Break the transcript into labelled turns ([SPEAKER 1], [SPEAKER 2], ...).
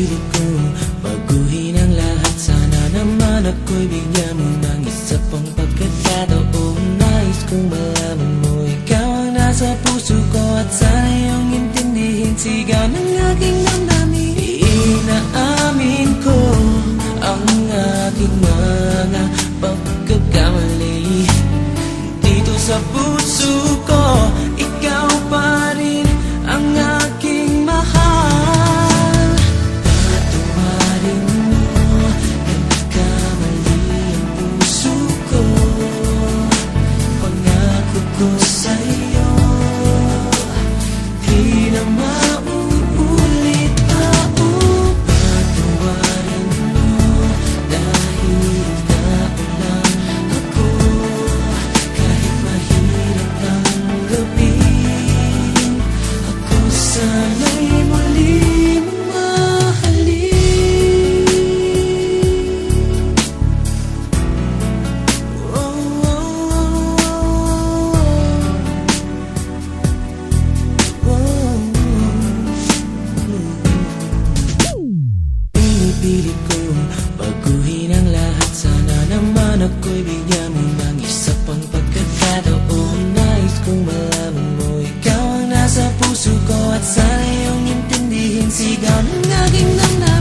[SPEAKER 1] Pinipilit ko baguhin ang lahat. Sana naman ako'y bigyan mo ng isa pang pagkakataon. Nais kong malaman mo ikaw ang nasa puso ko, at sana iyong intindihin sigaw ng aking damdamin. Inaamin ko ang aking mga pagkakamali. Dito sa puso ko, ikaw pa rin ang aking mahal. Patuwarin mo, nagkamali ang puso ko. Pangako ko sa'yo, di na mauulit pa. Patuwarin mo, dahil ikaw lang ako. Kahit mahirap ang gawin, ako sana'y muli mong mahalin. Pinipilit ko baguhin ang lahat. Sana naman ako'y bigyan mo ng isa pang pagkakataon. Nais kong malaman mo ikaw ang nasa puso ko, at sana iyong intindihin sigaw ng aking damdamin.